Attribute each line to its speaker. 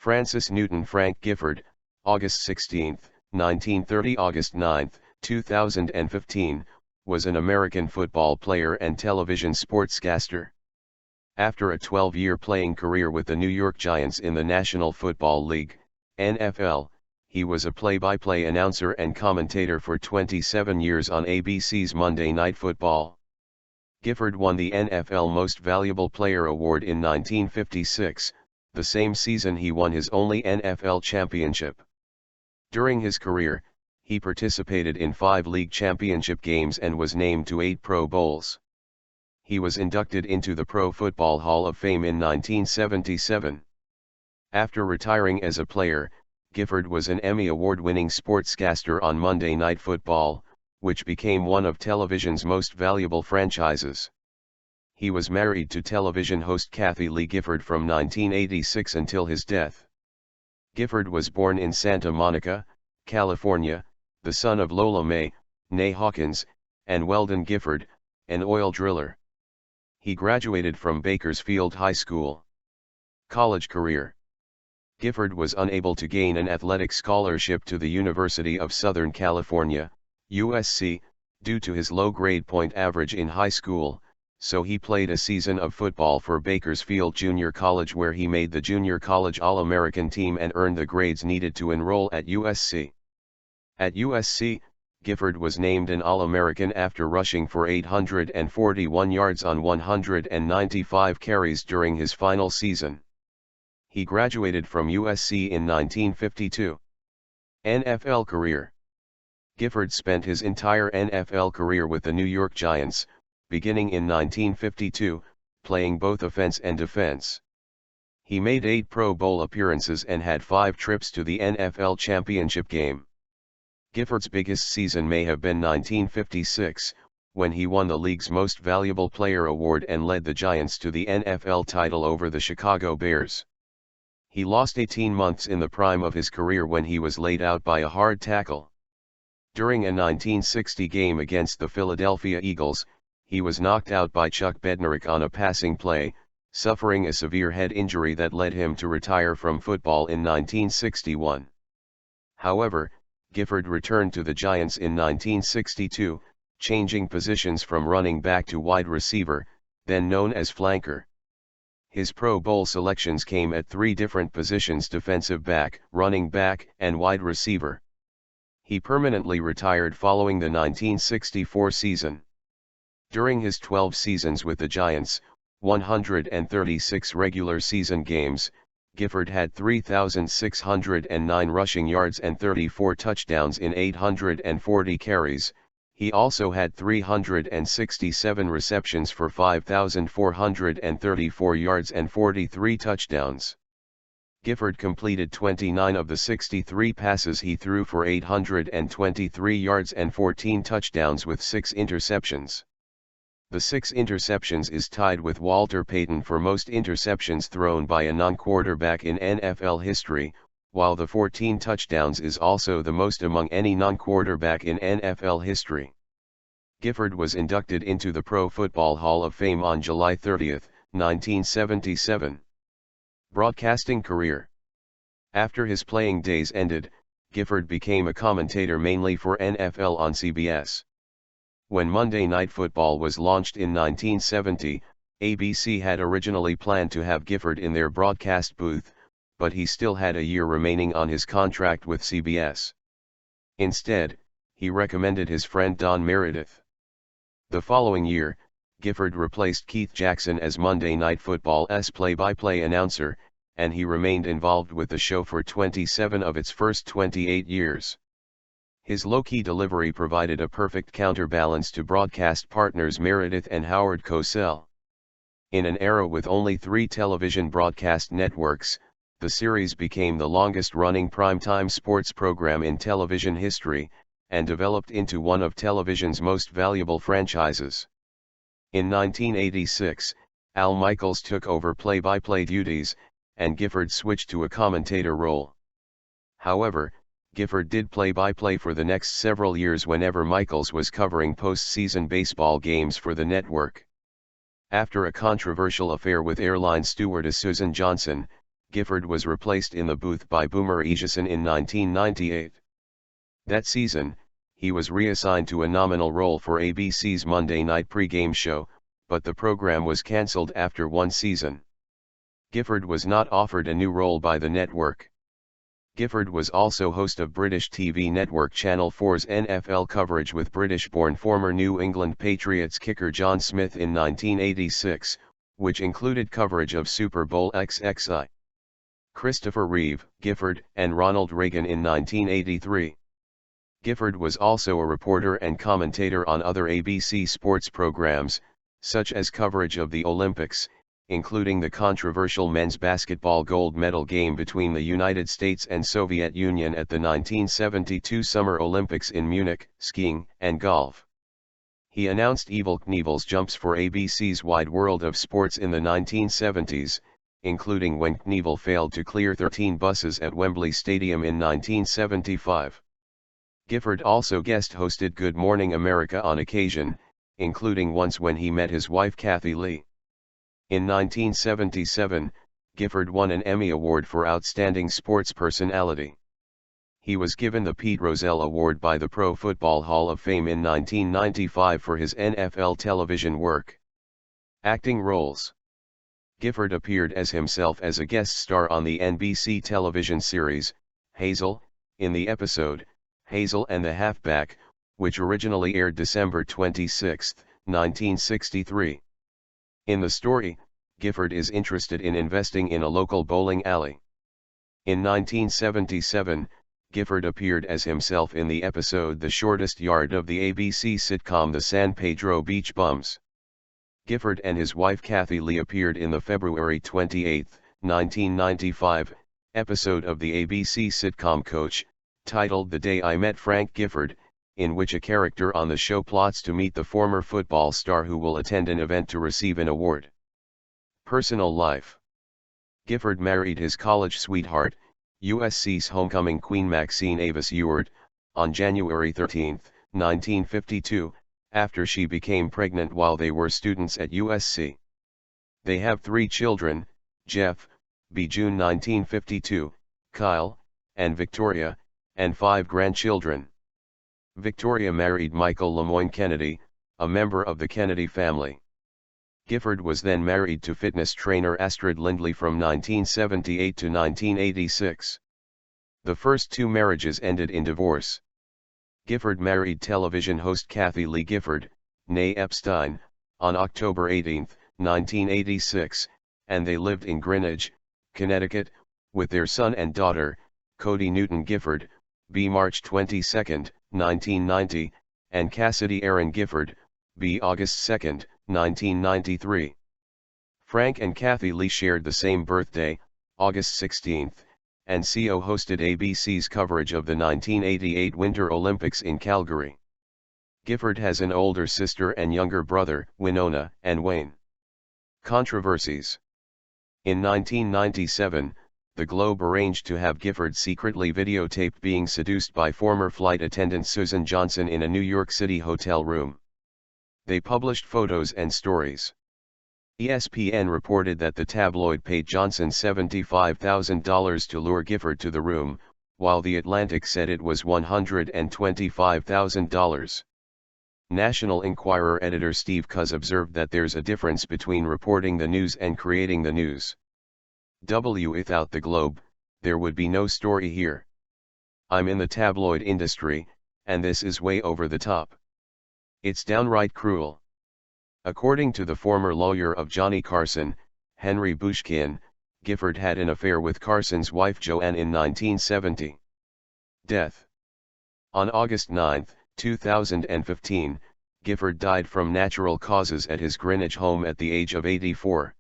Speaker 1: Francis Newton Frank Gifford, August 16, 1930 – August 9, 2015, was an American football player and television sportscaster. After a 12-year playing career with the New York Giants in the National Football League, NFL, he was a play-by-play announcer and commentator for 27 years on ABC's Monday Night Football. Gifford won the NFL Most Valuable Player Award in 1956, the same season he won his only NFL championship. During his career, he participated in 5 league championship games and was named to 8 Pro Bowls. He was inducted into the Pro Football Hall of Fame in 1977. After retiring as a player, Gifford was an Emmy Award-winning sportscaster on Monday Night Football, which became one of television's most valuable franchises. He was married to television host Kathie Lee Gifford from 1986 until his death. Gifford was born in Santa Monica, California, the son of Lola Mae, née Hawkins, and Weldon Gifford, an oil driller. He graduated from Bakersfield High School. College career. Gifford was unable to gain an athletic scholarship to the University of Southern California, USC, due to his low grade point average in high school, so he played a season of football for Bakersfield Junior College where he made the Junior College All-American team and earned the grades needed to enroll at USC. At USC, Gifford was named an All-American after rushing for 841 yards on 195 carries during his final season. He graduated from USC in 1952. NFL career. Gifford spent his entire NFL career with the New York Giants, beginning in 1952, playing both offense and defense. He made 8 Pro Bowl appearances and had 5 trips to the NFL championship game. Gifford's biggest season may have been 1956, when he won the league's Most Valuable Player award and led the Giants to the NFL title over the Chicago Bears. He lost 18 months in the prime of his career when he was laid out by a hard tackle. During a 1960 game against the Philadelphia Eagles, he was knocked out by Chuck Bednarik on a passing play, suffering a severe head injury that led him to retire from football in 1961. However, Gifford returned to the Giants in 1962, changing positions from running back to wide receiver, then known as flanker. His Pro Bowl selections came at 3 different positions: defensive back, running back, and wide receiver. He permanently retired following the 1964 season. During his 12 seasons with the Giants, 136 regular season games, Gifford had 3,609 rushing yards and 34 touchdowns in 840 carries. He also had 367 receptions for 5,434 yards and 43 touchdowns. Gifford completed 29 of the 63 passes he threw for 823 yards and 14 touchdowns with 6 interceptions. The 6 interceptions is tied with Walter Payton for most interceptions thrown by a non-quarterback in NFL history, while the 14 touchdowns is also the most among any non-quarterback in NFL history. Gifford was inducted into the Pro Football Hall of Fame on July 30, 1977. Broadcasting career. After his playing days ended, Gifford became a commentator mainly for NFL on CBS. When Monday Night Football was launched in 1970, ABC had originally planned to have Gifford in their broadcast booth, but he still had a year remaining on his contract with CBS. Instead, he recommended his friend Don Meredith. The following year, Gifford replaced Keith Jackson as Monday Night Football's play-by-play announcer, and he remained involved with the show for 27 of its first 28 years. His low-key delivery provided a perfect counterbalance to broadcast partners Meredith and Howard Cosell. In an era with only 3 television broadcast networks, the series became the longest-running primetime sports program in television history, and developed into one of television's most valuable franchises. In 1986, Al Michaels took over play-by-play duties, and Gifford switched to a commentator role. However, Gifford did play-by-play for the next several years whenever Michaels was covering postseason baseball games for the network. After a controversial affair with airline stewardess Susan Johnson, Gifford was replaced in the booth by Boomer Esiason in 1998. That season, he was reassigned to a nominal role for ABC's Monday night pre-game show, but the program was cancelled after one season. Gifford was not offered a new role by the network. Gifford was also host of British TV network Channel 4's NFL coverage with British-born former New England Patriots kicker John Smith in 1986, which included coverage of Super Bowl XXI. Christopher Reeve, Gifford, and Ronald Reagan in 1983. Gifford was also a reporter and commentator on other ABC sports programs, such as coverage of the Olympics, including the controversial men's basketball gold medal game between the United States and Soviet Union at the 1972 Summer Olympics in Munich, skiing, and golf. He announced Evel Knievel's jumps for ABC's Wide World of Sports in the 1970s, including when Knievel failed to clear 13 buses at Wembley Stadium in 1975. Gifford also guest-hosted Good Morning America on occasion, including once when he met his wife Kathie Lee. In 1977, Gifford won an Emmy Award for Outstanding Sports Personality. He was given the Pete Rozelle Award by the Pro Football Hall of Fame in 1995 for his NFL television work. Acting roles. Gifford appeared as himself as a guest star on the NBC television series, Hazel, in the episode, Hazel and the Halfback, which originally aired December 26, 1963. In the story, Gifford is interested in investing in a local bowling alley. In 1977, Gifford appeared as himself in the episode The Shortest Yard of the ABC sitcom The San Pedro Beach Bums. Gifford and his wife Kathie Lee appeared in the February 28, 1995, episode of the ABC sitcom Coach, titled The Day I Met Frank Gifford, in which a character on the show plots to meet the former football star who will attend an event to receive an award. Personal life. Gifford married his college sweetheart, USC's homecoming queen Maxine Avis Ewart, on January 13, 1952, after she became pregnant while they were students at USC. They have 3 children, Jeff, b. June 1952, Kyle, and Victoria, and 5 grandchildren. Victoria married Michael Lemoyne Kennedy, a member of the Kennedy family. Gifford was then married to fitness trainer Astrid Lindley from 1978 to 1986. The first 2 marriages ended in divorce. Gifford married television host Kathie Lee Gifford, née Epstein, on October 18, 1986, and they lived in Greenwich, Connecticut, with their son and daughter, Cody Newton Gifford, b. March 22, 1990, and Cassidy Aaron Gifford, b. August 2, 1993. Frank and Kathie Lee shared the same birthday, August 16, and CO hosted ABC's coverage of the 1988 Winter Olympics in Calgary. Gifford has an older sister and younger brother, Winona and Wayne. Controversies. In 1997, the Globe arranged to have Gifford secretly videotaped being seduced by former flight attendant Susan Johnson in a New York City hotel room. They published photos and stories. ESPN reported that the tabloid paid Johnson $75,000 to lure Gifford to the room, while The Atlantic said it was $125,000. National Enquirer editor Steve Cuz observed that there's a difference between reporting the news and creating the news. Without the Globe, there would be no story here. I'm in the tabloid industry, and this is way over the top. It's downright cruel. According to the former lawyer of Johnny Carson, Henry Bushkin, Gifford had an affair with Carson's wife Joanne in 1970. Death. On August 9, 2015, Gifford died from natural causes at his Greenwich home at the age of 84.